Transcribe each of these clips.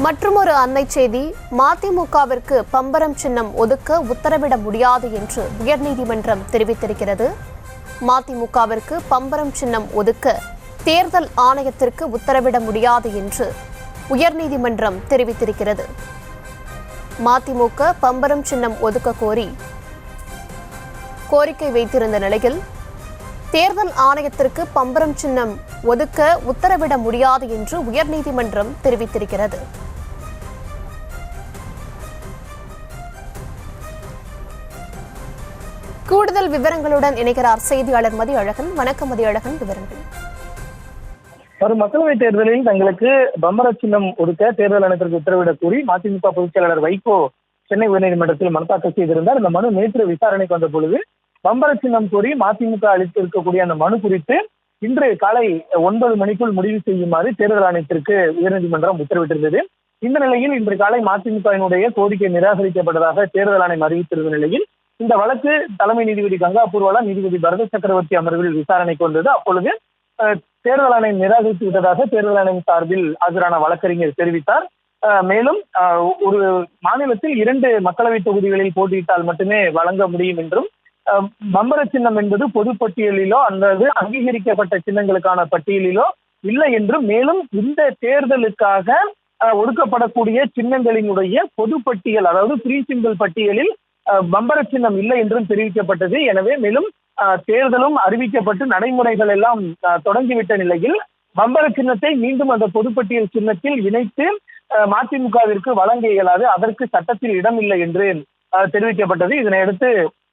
மற்றுமொரு அண்மை செய்தி, மதிமுகவிற்கு பம்பரம் சின்னம் ஒதுக்க உத்தரவிட முடியாது என்று உயர்நீதிமன்றம் தெரிவித்திருக்கிறது. மதிமுகவிற்கு பம்பரம் சின்னம் ஒதுக்க தேர்தல் ஆணையத்திற்கு உத்தரவிட முடியாது என்று உயர்நீதிமன்றம் தெரிவித்திருக்கிறது. மதிமுக பம்பரம் சின்னம் ஒதுக்க கோரிக்கை வைத்திருந்த நிலையில் தேர்தல் ஆணையத்திற்கு பம்பரம் சின்னம் ஒதுக்க உத்தரவிட முடியாது என்று உயர்நீதிமன்றம் தெரிவித்திருக்கிறது. கூடுதல் விவரங்களுடன் இணைகிறார் செய்தியாளர் மதியழகன். வணக்கம் மதியழகன், விவரங்கள். வரும் மக்களவைத் தேர்தலில் தங்களுக்கு பம்பர சின்னம் ஒதுக்க தேர்தல் ஆணையத்திற்கு உத்தரவிடக் கோரி மதிமுக பொதுச் செயலாளர் வைகோ சென்னை உயர்நீதிமன்றத்தில் மனு தாக்கல் செய்திருந்தார். இந்த மனு நேற்று விசாரணைக்கு வந்த பொழுது பம்பர சின்னம் கோரி மதிமுக அளித்திருக்கக்கூடிய அந்த மனு குறித்து இன்று காலை 9 மணிக்குள் முடிவு செய்யுமாறு தேர்தல் ஆணையத்திற்கு உயர்நீதிமன்றம் உத்தரவிட்டிருந்தது. இந்த நிலையில் இன்று காலை மதிமுகவினுடைய கோரிக்கை நிராகரிக்கப்பட்டதாக தேர்தல் ஆணையம் அறிவித்திருந்த நிலையில் இந்த வழக்கு தலைமை நீதிபதி கங்கா பூர்வாலா, நீதிபதி பரத சக்கரவர்த்தி அமர்வில் விசாரணைக்கு வந்தது. அப்பொழுது தேர்தல் ஆணையம் நிராகரித்து விட்டதாக தேர்தல் ஆணையம் சார்பில் ஆஜரான வழக்கறிஞர் தெரிவித்தார். மேலும் ஒரு மாநிலத்தில் 2 மக்களவை தொகுதிகளில் போட்டியிட்டால் மட்டுமே வழங்க முடியும் என்றும், பம்பர சின்னம் என்பது பொது பட்டியலிலோ அல்லது அங்கீகரிக்கப்பட்ட சின்னங்களுக்கான பட்டியலிலோ இல்லை என்றும், மேலும் இந்த தேர்தலுக்காக ஒதுக்கப்படக்கூடிய சின்னங்களினுடைய பொது பட்டியல், அதாவது ப்ரீ சிம்பிள் பட்டியலில் பம்பர சின்னம் இல்லை என்றும் தெரிவிக்கப்பட்டது. எனவே மேலும் தேர்தலும் அறிவிக்கப்பட்டு நடைமுறைகள் எல்லாம் தொடங்கிவிட்ட நிலையில் பம்பர சின்னத்தை மீண்டும் அந்த பொதுப்பட்டியல் சின்னத்தில் இணைத்து மதிமுகவிற்கு வழங்க இயலாது, அதற்கு சட்டத்தில் இடமில்லை என்று தெரிவிக்கப்பட்டது. இதனையடுத்து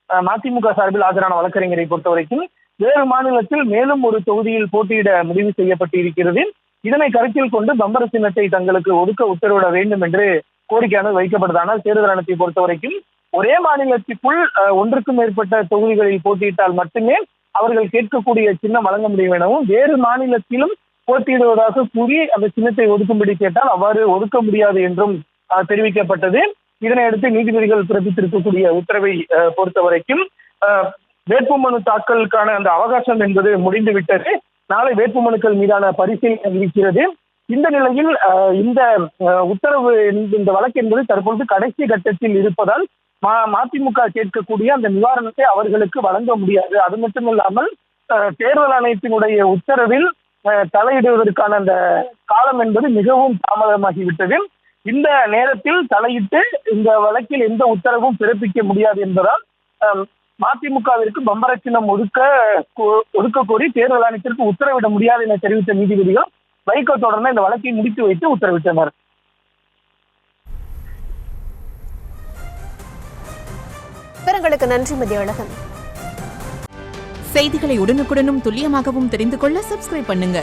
மதிமுக சார்பில் ஆஜரான வழக்கறிஞரை பொறுத்தவரைக்கும் வேறு மாநிலத்தில் மேலும் ஒரு தொகுதியில் போட்டியிட முடிவு செய்யப்பட்டு இருக்கிறது. இதனை கருத்தில் கொண்டு பம்பர சின்னத்தை தங்களுக்கு ஒதுக்க உத்தரவிட வேண்டும் என்று கோரிக்கையானது வைக்கப்பட்டது. ஆனால் தேர்தல் ஆணையத்தை பொறுத்தவரைக்கும் ஒரே மாநிலத்திற்குள் ஒன்றுக்கும் மேற்பட்ட தொகுதிகளில் போட்டியிட்டால் மட்டுமே அவர்கள் கேட்கக்கூடிய சின்னம் வழங்க முடியும் எனவும், வேறு மாநிலத்திலும் போட்டியிடுவதாக கூறி அந்த சின்னத்தை ஒதுக்கும்படி கேட்டால் அவ்வாறு ஒதுக்க முடியாது என்றும் தெரிவிக்கப்பட்டது. இதனையடுத்து நீதிபதிகள் பிறப்பித்திருக்கக்கூடிய உத்தரவை பொறுத்தவரைக்கும் வேட்புமனு தாக்கலுக்கான அந்த அவகாசம் என்பது முடிந்துவிட்டது. நாளை வேட்புமனுக்கள் மீதான பரிசீலனை இருக்கிறது. இந்த நிலையில் இந்த உத்தரவு, இந்த வழக்கு என்பது தற்பொழுது கடைசி கட்டத்தில் இருப்பதால் மதிமுக கேட்கக்கூடிய அந்த நிவாரணத்தை அவர்களுக்கு வழங்க முடியாது. அது மட்டுமில்லாமல் தேர்தல் ஆணையத்தினுடைய உத்தரவில் தலையிடுவதற்கான அந்த காலம் என்பது மிகவும் தாமதமாகிவிட்டது. இந்த நேரத்தில் தலையிட்டு இந்த வழக்கில் எந்த உத்தரவும் பிறப்பிக்க முடியாது என்பதால் மதிமுகவிற்கு பம்பர சின்னம் ஒதுக்க கோரி தேர்தல் ஆணையத்திற்கு உத்தரவிட முடியாது என தெரிவித்த நீதிபதிகள் வைகோ தொடர்ந்து இந்த வழக்கை முடித்து வைத்து உத்தரவிட்டனர். விவரங்களுக்கு நன்றி மதியழகன். செய்திகளை உடனுக்குடனும் துல்லியமாகவும் தெரிந்து கொள்ள சப்ஸ்கிரைப் பண்ணுங்க.